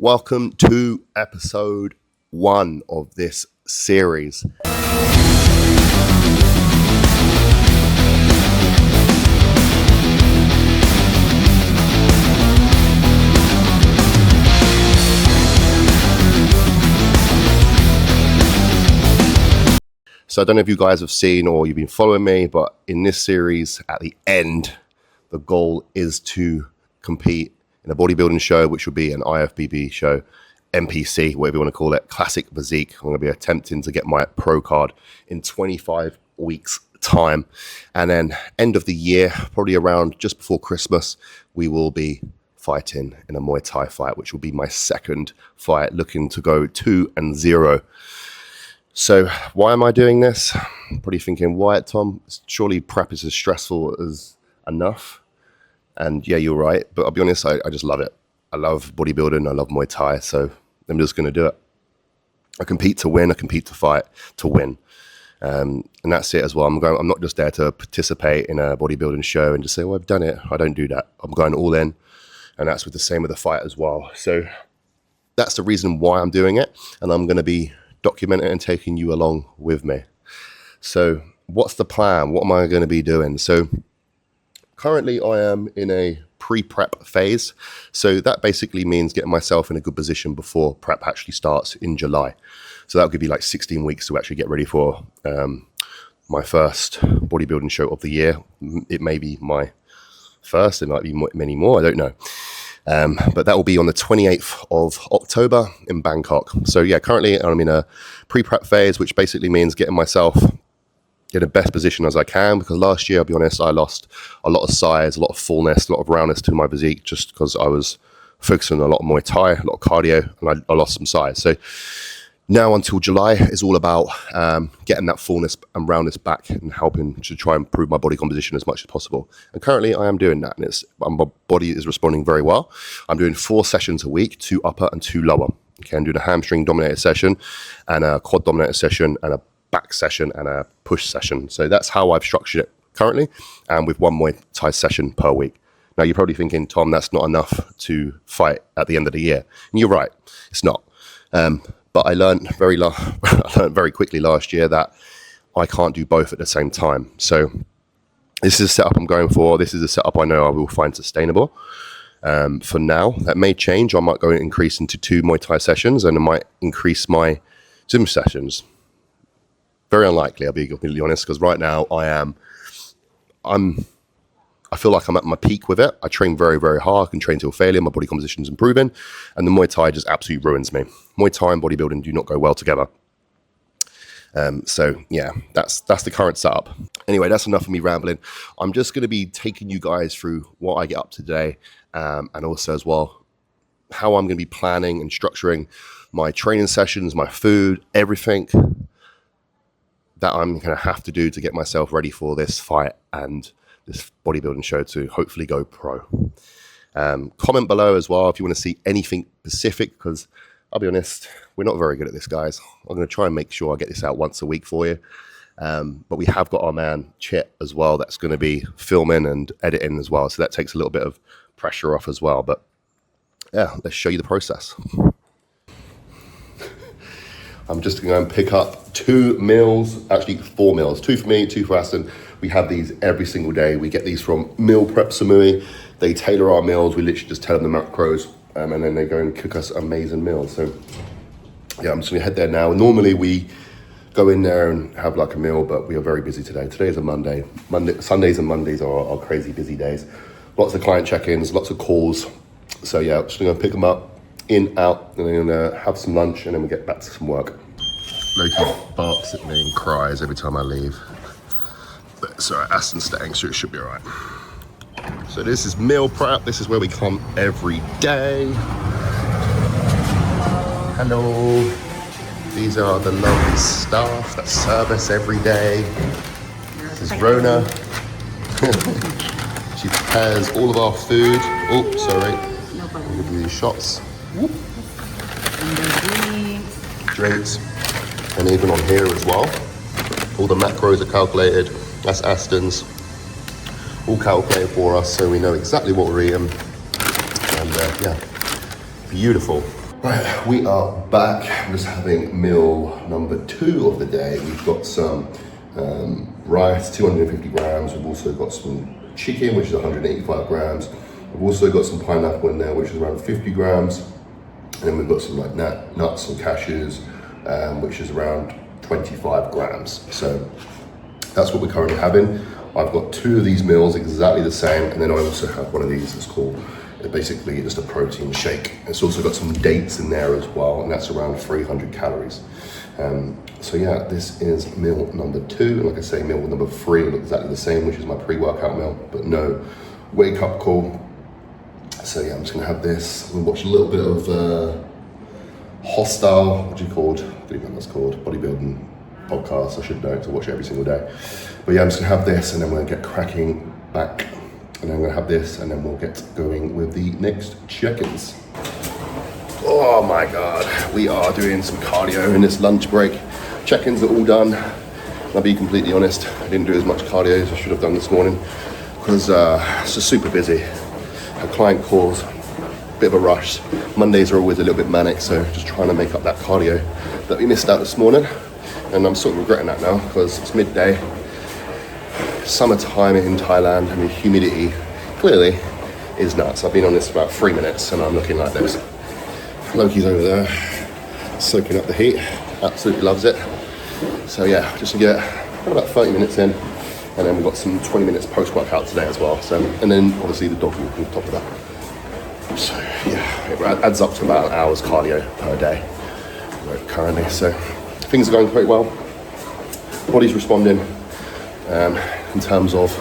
Welcome to episode 1 of this series. So I don't know if you guys have seen or you've been following me, but in this series, at the end, the goal is to compete in a bodybuilding show, which will be an IFBB show, NPC, whatever you want to call it, classic physique. I'm going to be attempting to get my pro card in 25 weeks time. And then end of the year, probably around just before Christmas, we will be fighting in a Muay Thai fight, which will be my second fight, looking to go 2-0. So why am I doing this? Probably thinking, why, Tom? Surely prep is as stressful as enough. And yeah, you're right. But I'll be honest, I just love it. I love bodybuilding. I love Muay Thai. So I'm just going to do it. I compete to win. I compete to fight to win. And that's it as well. I'm not just there to participate in a bodybuilding show and just say, well, I've done it. I don't do that. I'm going all in. And that's with the same with the fight as well. So that's the reason why I'm doing it. And I'm going to be documenting and taking you along with me. So what's the plan? What am I going to be doing? So currently I am in a pre-prep phase. So that basically means getting myself in a good position before prep actually starts in July. So that'll give you like 16 weeks to actually get ready for my first bodybuilding show of the year. It may be my first, it might be many more, I don't know. But that will be on the 28th of October in Bangkok. So yeah, currently I'm in a pre-prep phase, which basically means getting myself in the best position as I can, because last year, I'll be honest, I lost a lot of size, a lot of fullness, a lot of roundness to my physique, just because I was focusing on a lot of Muay Thai, a lot of cardio, and I lost some size. So now until July is all about getting that fullness and roundness back and helping to try and improve my body composition as much as possible. And currently I am doing that, and my body is responding very well. I'm doing 4 sessions a week, 2 upper and 2 lower. Okay, I'm doing a hamstring dominated session and a quad dominated session and a back session and a push session. So that's how I've structured it currently, and with 1 Muay Thai session per week. Now you're probably thinking, Tom, that's not enough to fight at the end of the year. And you're right, it's not. But I learned very quickly last year that I can't do both at the same time. So this is a setup I'm going for. This is a setup I know I will find sustainable. For now, that may change. I might go and increase into 2 Muay Thai sessions, and I might increase my gym sessions. Very unlikely, I'll be completely honest, because right now I feel like I'm at my peak with it. I train very, very hard. I can train till failure. My body composition is improving, and the Muay Thai just absolutely ruins me. Muay Thai and bodybuilding do not go well together. So yeah, that's the current setup. Anyway, that's enough of me rambling. I'm just going to be taking you guys through what I get up to today, and also as well how I'm going to be planning and structuring my training sessions, my food, everything that I'm going to have to do to get myself ready for this fight and this bodybuilding show to hopefully go pro. Comment below as well if you want to see anything specific, because I'll be honest, we're not very good at this, guys. I'm going to try and make sure I get this out once a week for you. But we have got our man Chit as well that's going to be filming and editing as well. So that takes a little bit of pressure off as well. But yeah, let's show you the process. I'm just going to go and pick up 2 meals, actually 4 meals, 2 for me, 2 for Aston. We have these every single day. We get these from Meal Prep Samui. They tailor our meals. We literally just tell them the macros, and then they go and cook us amazing meals. So yeah, I'm just going to head there now. Normally we go in there and have like a meal, but we are very busy today. Today is a Monday. Sundays and Mondays are crazy busy days. Lots of client check-ins, lots of calls. So yeah, I'm just going to pick them up, in, out, and then have some lunch, and then we get back to some work. Loki barks at me and cries every time I leave. But it's alright, Aston's staying, so it should be alright. So this is meal prep. This is where we come every day. Hello. These are the lovely staff that serve us every day. This is Rona. She prepares all of our food. Oh, sorry. I'll give you these shots. Drinks. And even on here as well. All the macros are calculated. That's Aston's. All calculated for us, so we know exactly what we're eating. And yeah, beautiful. Right, we are back. I'm just having meal number 2 of the day. We've got some rice, 250 grams. We've also got some chicken, which is 185 grams. We've also got some pineapple in there, which is around 50 grams. And then we've got some like nuts and cashews, which is around 25 grams. So that's what we're currently having. I've got 2 of these meals exactly the same, and then I also have one of these. It's called basically just a protein shake. It's also got some dates in there as well, and that's around 300 calories. So yeah, this is meal number 2. And like I say, meal number 3 will look exactly the same, which is my pre-workout meal, but no wake up call. So yeah, I'm just gonna have this. We'll watch a little bit of Hostile, what do you called? I don't even know what that's called, bodybuilding podcast. I should know, because I watch it every single day. But yeah, I'm just gonna have this, and then we're gonna get cracking back. And then I'm gonna have this, and then we'll get going with the next check-ins. Oh my God, we are doing some cardio in this lunch break. Check-ins are all done. I'll be completely honest, I didn't do as much cardio as I should have done this morning, because it's just super busy. Had client calls, bit of a rush. Mondays are always a little bit manic, so just trying to make up that cardio that we missed out this morning. And I'm sort of regretting that now, because it's midday. Summertime in Thailand, and the humidity clearly is nuts. I've been on this for about 3 minutes and I'm looking like this. Loki's over there soaking up the heat, absolutely loves it. So yeah, just to get about 30 minutes in, and then we've got some 20 minutes post-workout today as well. So, and then obviously the dog walk on top of that. So yeah, it adds up to about an hour's cardio per day currently. So things are going quite well. Body's responding. In terms of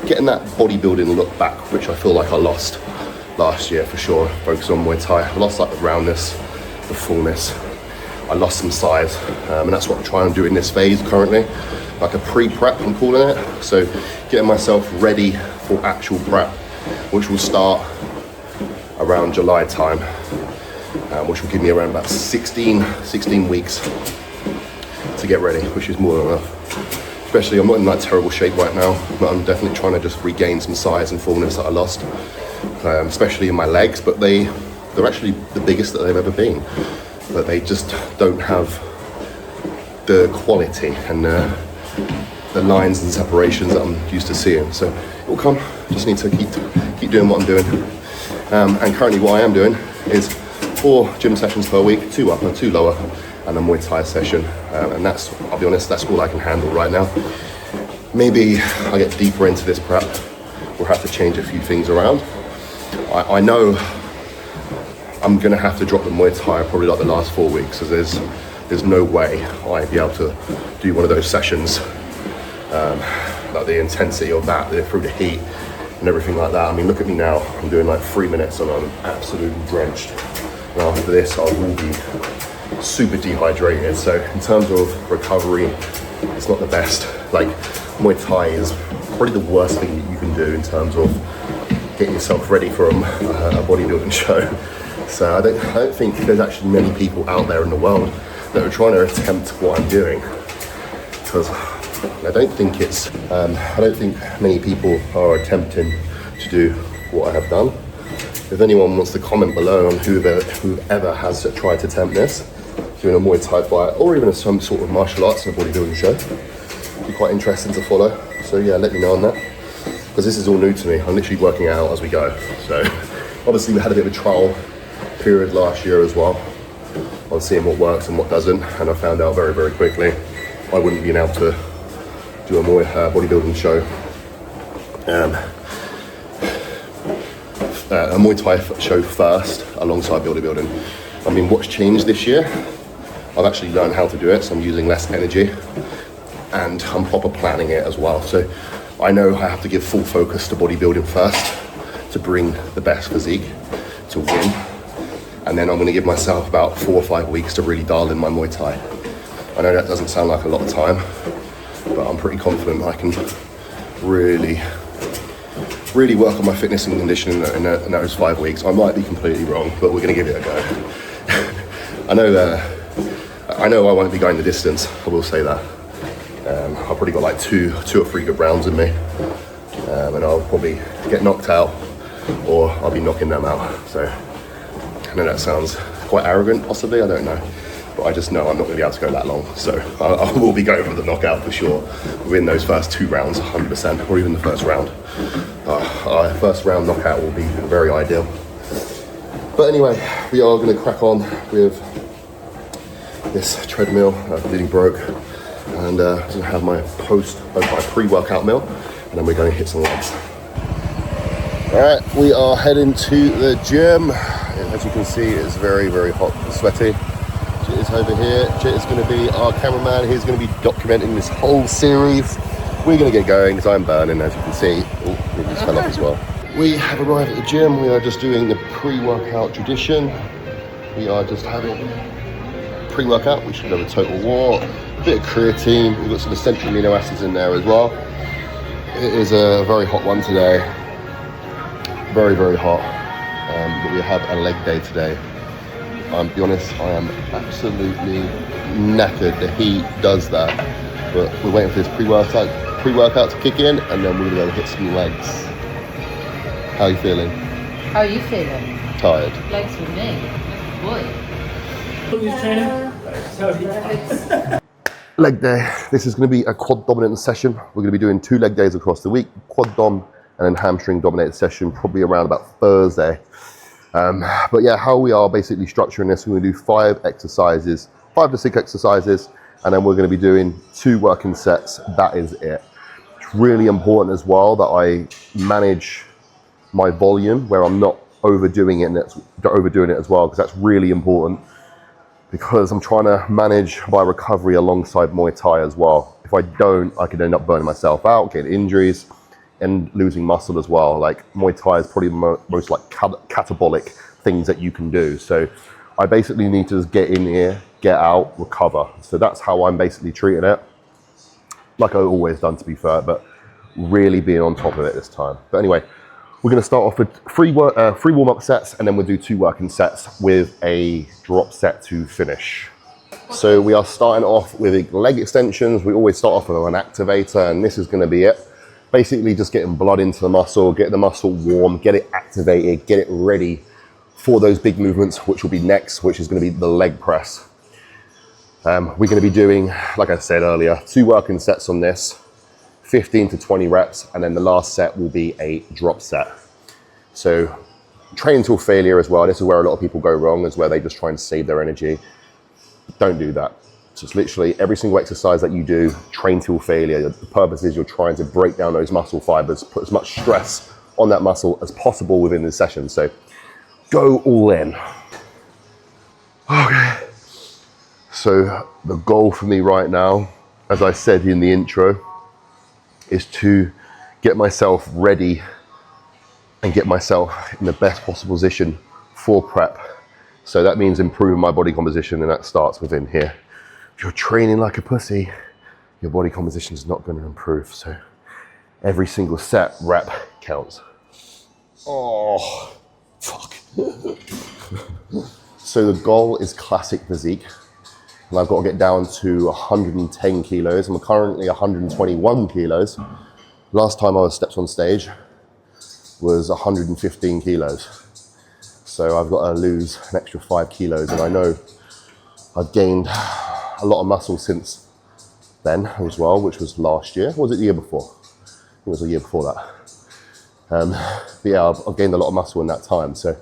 getting that bodybuilding look back, which I feel like I lost last year for sure. Focus on Muay Thai. I lost like the roundness, the fullness. I lost some size, and that's what I'm trying to do in this phase currently, like a pre-prep I'm calling it. So getting myself ready for actual prep, which will start around July time, which will give me around about 16 weeks to get ready, which is more than enough. Especially, I'm not in like terrible shape right now, but I'm definitely trying to just regain some size and fullness that I lost, especially in my legs. But they're actually the biggest that they've ever been, but they just don't have the quality and the lines and separations that I'm used to seeing. So it will come. Just need to keep doing what I'm doing. And currently, what I am doing is 4 gym sessions per week, 2 upper, 2 lower, and a Muay Thai session, and that's, I'll be honest, that's all I can handle right now. Maybe I get deeper into this prep, we'll have to change a few things around. I know I'm gonna have to drop the Muay Thai probably like the last 4 weeks, so there's no way I'd be able to do one of those sessions, like the intensity of that, through the heat and everything like that. I mean, look at me now, I'm doing like 3 minutes and I'm absolutely drenched. And after this, I will be super dehydrated. So in terms of recovery, it's not the best. Like Muay Thai is probably the worst thing that you can do in terms of getting yourself ready for a bodybuilding show. So I don't think there's actually many people out there in the world that are trying to attempt what I'm doing, because I don't think many people are attempting to do what I have done. If anyone wants to comment below on whoever has tried to attempt this, doing a Muay Thai fight, or even some sort of martial arts and a bodybuilding show, it'd be quite interesting to follow. So yeah, let me know on that, because this is all new to me. I'm literally working it out as we go. So obviously we had a bit of a trial period last year as well on seeing what works and what doesn't, and I found out very, very quickly I wouldn't be able to do a bodybuilding show, a Muay Thai show first alongside bodybuilding. I mean, what's changed this year? I've actually learned how to do it, so I'm using less energy, and I'm proper planning it as well. So I know I have to give full focus to bodybuilding first to bring the best physique to win, and then I'm going to give myself about 4 or 5 weeks to really dial in my Muay Thai. I know that doesn't sound like a lot of time, but I'm pretty confident I can really work on my fitness and conditioning in those 5 weeks. I might be completely wrong, but we're going to give it a go. I know I won't be going the distance, I will say that. I've probably got like two or three good rounds in me, and I'll probably get knocked out, or I'll be knocking them out. So I know that sounds quite arrogant, possibly, I don't know. But I just know I'm not going to be able to go that long. So I will be going for the knockout for sure within those first 2 rounds, 100%, or even the first round. Our first round knockout will be very ideal. But anyway, we are going to crack on with this treadmill. I nearly broke. And I'm going to have my pre-workout meal. And then we're going to hit some legs. Alright, we are heading to the gym. As you can see, it's very, very hot and sweaty. Jit is over here. Jit is going to be our cameraman. He's going to be documenting this whole series. We're going to get going because I'm burning, as you can see. Oh, we just fell off as well. We have arrived at the gym. We are just doing the pre-workout tradition. We are just having pre-workout. We should have a total war, a bit of creatine. We've got some essential amino acids in there as well. It is a very hot one today. Very, very hot. But we have a leg day today. I'll be honest, I am absolutely knackered. The heat does that. But we're waiting for this pre-workout to kick in, and then we're going to go hit some legs. How are you feeling? How are you feeling? Tired. Legs with me. Boy. Who's training? Leg day. This is going to be a quad dominant session. We're going to be doing 2 leg days across the week. Quad dom and then hamstring dominated session, probably around about Thursday. But yeah, how we are basically structuring this, we're going to do 5 exercises, 5 to 6 exercises, and then we're going to be doing 2 working sets. That is it. It's really important as well that I manage my volume where I'm not overdoing it as well, because that's really important, because I'm trying to manage my recovery alongside Muay Thai as well. If I don't, I could end up burning myself out, getting injuries, and losing muscle as well. Like Muay Thai is probably the most like catabolic things that you can do. So I basically need to just get in here, get out, recover. So that's how I'm basically treating it. Like I've always done, to be fair, but really being on top of it this time. But anyway, we're gonna start off with 3 warm-up sets, and then we'll do 2 working sets with a drop set to finish. So we are starting off with leg extensions. We always start off with an activator, and this is gonna be it. Basically just getting blood into the muscle, get the muscle warm, get it activated, get it ready for those big movements, which will be next, which is going to be the leg press. We're going to be doing, like I said earlier, 2 working sets on this, 15 to 20 reps, and then the last set will be a drop set. So train till failure as well. This is where a lot of people go wrong, is where they just try and save their energy. Don't do that. Just literally every single exercise that you do, train till failure. The purpose is you're trying to break down those muscle fibers, put as much stress on that muscle as possible within the session. So go all in. Okay. So the goal for me right now, as I said in the intro, is to get myself ready and get myself in the best possible position for prep. So that means improving my body composition, and that starts within here. If you're training like a pussy, your body composition is not going to improve. So every single set rep counts. Oh, fuck. So the goal is classic physique, and I've got to get down to 110 kilos. I'm currently 121 kilos. Last time I was stepped on stage was 115 kilos. So I've got to lose an extra 5 kilos, and I know I've gained a lot of muscle since then as well, which was last year. Or was it the year before? I think it was the year before that. But yeah, I've gained a lot of muscle in that time. So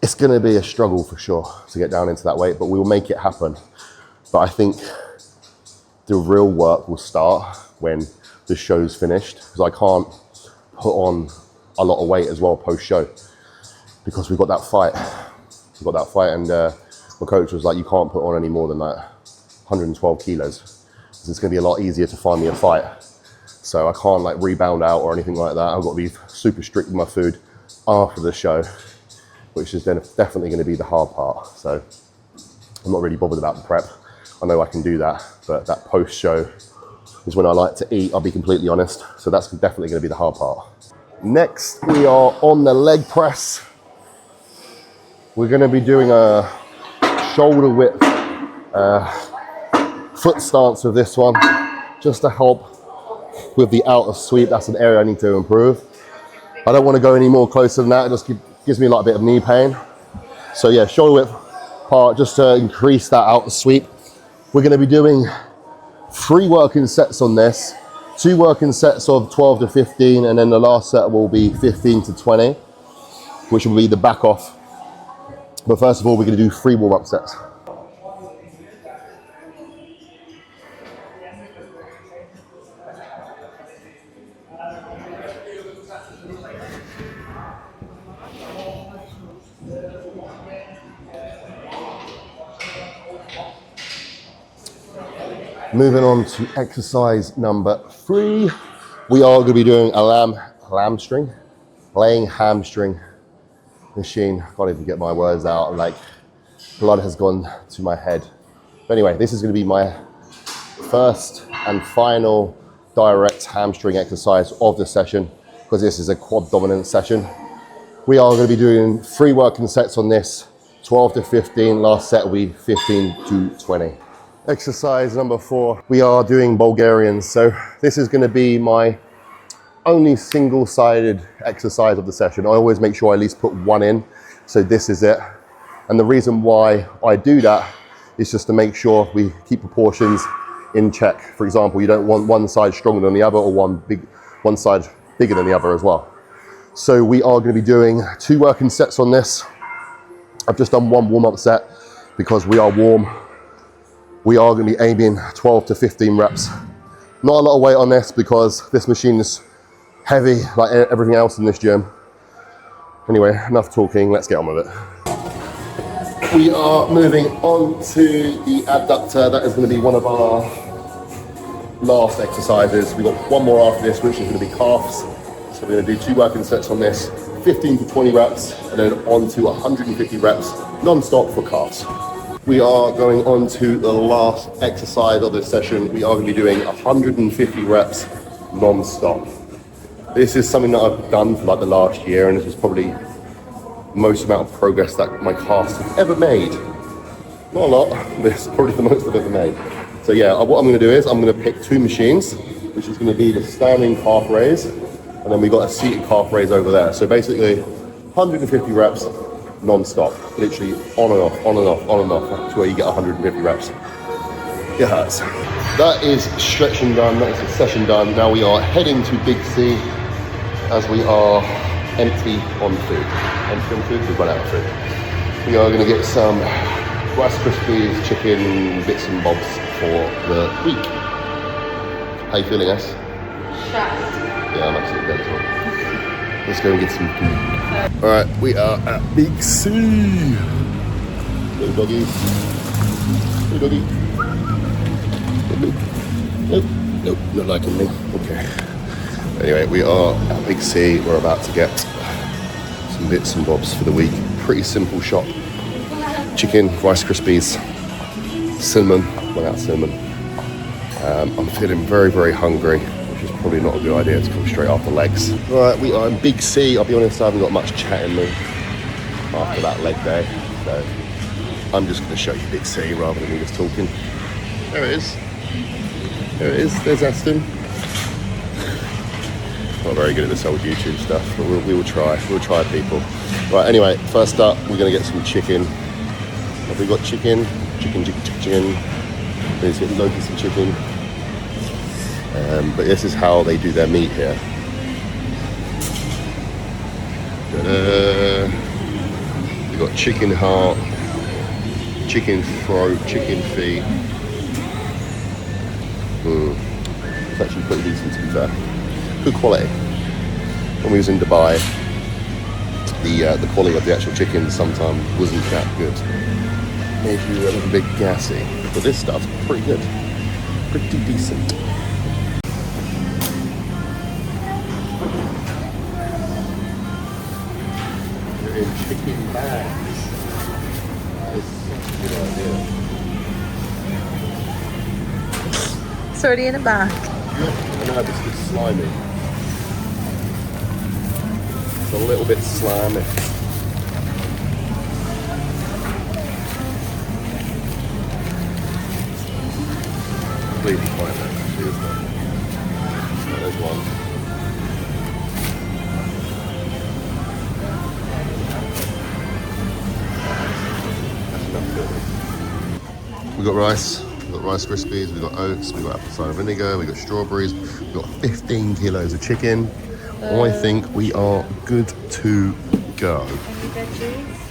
it's going to be a struggle for sure to get down into that weight, but we will make it happen. But I think the real work will start when the show's finished, because I can't put on a lot of weight as well post-show, because we've got that fight. We've got that fight, and my coach was like, you can't put on any more than that 112 kilos. So it's going to be a lot easier to find me a fight. So I can't like rebound out or anything like that. I've got to be super strict with my food after the show, which is then definitely going to be the hard part. So I'm not really bothered about the prep. I know I can do that, but that post-show is when I like to eat, I'll be completely honest. So that's definitely going to be the hard part. Next, we are on the leg press. We're going to be doing a shoulder width foot stance with this one, just to help with the outer sweep. That's an area I need to improve. I don't want to go any more closer than that. It just gives me like a bit of knee pain. So yeah, shoulder width part, just to increase that out sweep. We're gonna be doing 3 working sets on this, 2 working sets of 12 to 15, and then the last set will be 15 to 20, which will be the back off. But first of all, we're gonna do 3 warm-up sets. Moving on to exercise number 3, we are going to be doing a laying hamstring machine. I can't even get my words out, like blood has gone to my head. But anyway, this is going to be my first and final direct hamstring exercise of the session, because this is a quad dominant session. We are going to be doing 3 working sets on this, 12 to 15, last set will be 15 to 20. Exercise number 4, we are doing Bulgarians. So this is going to be my only single-sided exercise of the session. I always make sure I at least put 1 in. So this is it. And the reason why I do that is just to make sure we keep proportions in check. For example, you don't want one side stronger than the other, or one side bigger than the other as well. So we are going to be doing 2 working sets on this. I've just done 1 warm-up set because we are warm. We are going to be aiming 12 to 15 reps. Not a lot of weight on this because this machine is heavy like everything else in this gym. Anyway, enough talking, let's get on with it. We are moving on to the abductor. That is going to be one of our last exercises. We've got 1 more after this, which is going to be calves. So we're going to do 2 working sets on this, 15 to 20 reps, and then on to 150 reps non-stop for calves. We are going on to the last exercise of this session. We are going to be doing 150 reps non-stop. This is something that I've done for like the last year, and this is probably the most amount of progress that my calves have ever made. Not a lot, but it's probably the most I've ever made. So yeah, what I'm going to do is I'm going to pick 2 machines, which is going to be the standing calf raise, and then we've got a seated calf raise over there. So basically 150 reps non-stop, literally on and off, on and off, on and off, to where you get 150 reps. It hurts. That is stretching done, that is the session done. Now we are heading to Big C, as we are empty on food. Empty on food, we've run out of food. We are going to get some Rice Krispies, chicken, bits and bobs for the week. How you feeling, S? Shocked. Yeah, I'm absolutely dead as well. Let's go and get some food. Alright, we are at Big C. Little doggies. Little doggy. Nope, nope, not liking me. Okay. Anyway, we are at Big C. We're about to get some bits and bobs for the week. Pretty simple shop. Chicken, Rice Krispies, cinnamon. Went out cinnamon. I'm feeling very, very hungry, which is probably not a good idea to come straight after legs. Right, we are in Big C. I'll be honest, I haven't got much chat in me after that leg day, so I'm just going to show you Big C rather than me just talking. There it is. There it is. There's Aston. Not very good at this old YouTube stuff, but we will try. We'll try, people. Right, anyway, first up, we're going to get some chicken. Have we got chicken? Chicken. Let's get loads of some chicken. But this is how they do their meat here. We've got chicken heart, chicken throat, chicken feet. It's actually pretty decent, to be fair. Good quality. When we was in Dubai, the quality of the actual chicken sometimes wasn't that good. Made you a little bit gassy. But this stuff's pretty good. Pretty decent. They're in chicken bags. That's such a good idea. It's already in a bag. I know, this is slimy. It's a little bit slimy. Completely fine there, actually, isn't it? Oh, there's one. We got rice. We got Rice Krispies. We got oats. We got apple cider vinegar. We got strawberries. We got 15 kilos of chicken. I think we are good to go. Any veggies?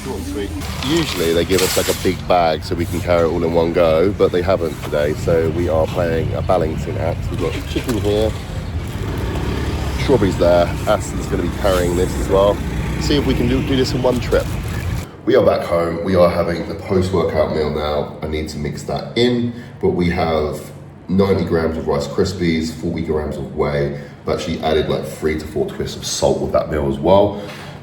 Short and sweet. Usually they give us like a big bag so we can carry it all in one go, but they haven't today, so we are playing a balancing act. We've got chicken here, strawberries there. Aston's going to be carrying this as well. See if we can do this in one trip. We are back home. We are having the post-workout meal now. I need to mix that in, but we have 90 grams of Rice Krispies, 40 grams of whey. I've actually added like 3 to 4 twists of salt with that meal as well.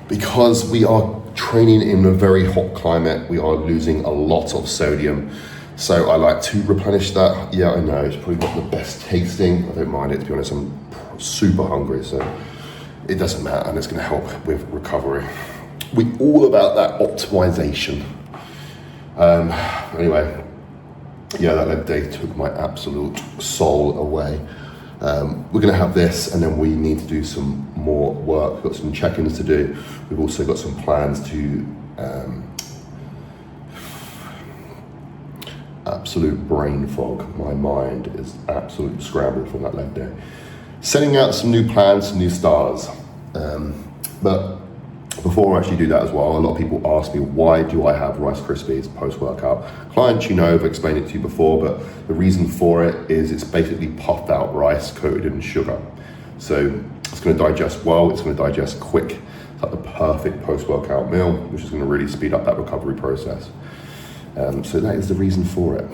Because we are training in a very hot climate, we are losing a lot of sodium. So I like to replenish that. Yeah, I know, it's probably not the best tasting. I don't mind it, to be honest. I'm super hungry, so it doesn't matter, and it's gonna help with recovery. We're all about that optimization. Anyway, yeah, that leg day took my absolute soul away. We're gonna have this, and then we need to do some more work. We've got some check-ins to do. We've also got some plans to absolute brain fog. My mind is absolutely scrambled from that leg day. Setting out some new plans, some new stars. But before I actually do that as well, a lot of people ask me, why do I have Rice Krispies post-workout? Clients, you know, I've explained it to you before, but the reason for it is it's basically puffed out rice coated in sugar. So it's gonna digest well, it's gonna digest quick. It's like the perfect post-workout meal, which is gonna really speed up that recovery process. So that is the reason for it.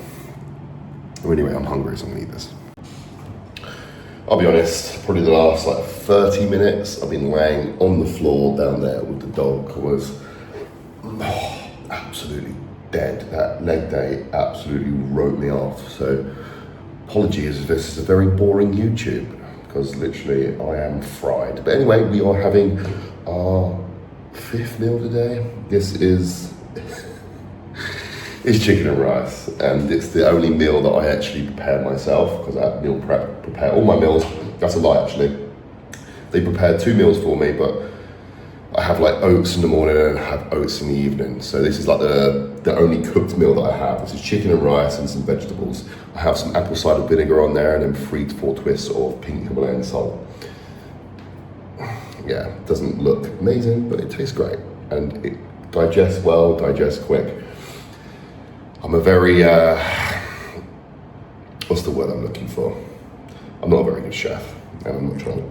Oh, anyway, I'm hungry, so I'm gonna eat this. I'll be honest, probably the last like 30 minutes I've been laying on the floor down there with the dog. I was absolutely dead. That leg day absolutely wrote me off. So apologies if this is a very boring YouTube, because literally I am fried. But anyway, we are having our 5th meal today. This is it's chicken and rice, and it's the only meal that I actually prepared myself, because I meal prepare all my meals. That's a lie, actually. They prepared 2 meals for me, but I have like oats in the morning and I have oats in the evening. So this is like the only cooked meal that I have. This is chicken and rice and some vegetables. I have some apple cider vinegar on there, and then 3 to 4 twists of pink Himalayan salt. Yeah, it doesn't look amazing, but it tastes great, and it digests well, digests quick. I'm a very, what's the word I'm looking for? I'm not a very good chef, and I'm not trying to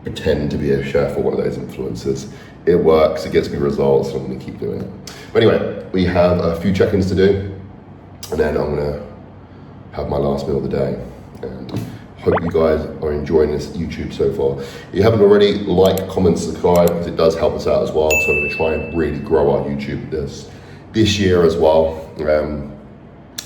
pretend to be a chef or one of those influencers. It works, it gets me results, and I'm gonna keep doing it. But anyway, we have a few check-ins to do, and then I'm gonna have my last meal of the day. And hope you guys are enjoying this YouTube so far. If you haven't already, like, comment, subscribe, because it does help us out as well. So I'm gonna try and really grow our YouTube this year as well. And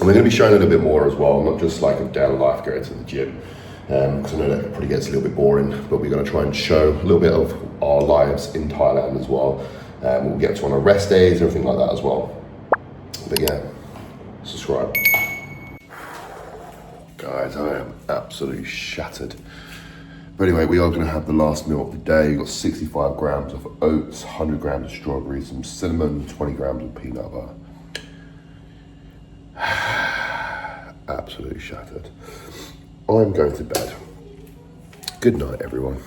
we're going to be showing a little bit more as well, not just like a daily life going to the gym, because I know that probably gets a little bit boring, but we're going to try and show a little bit of our lives in Thailand as well. We'll get to on our rest days, everything like that as well. But yeah, subscribe. Guys, I am absolutely shattered. But anyway, we are going to have the last meal of the day. We've got 65 grams of oats, 100 grams of strawberries, some cinnamon, 20 grams of peanut butter. Absolutely shattered. I'm going to bed. Good night, everyone.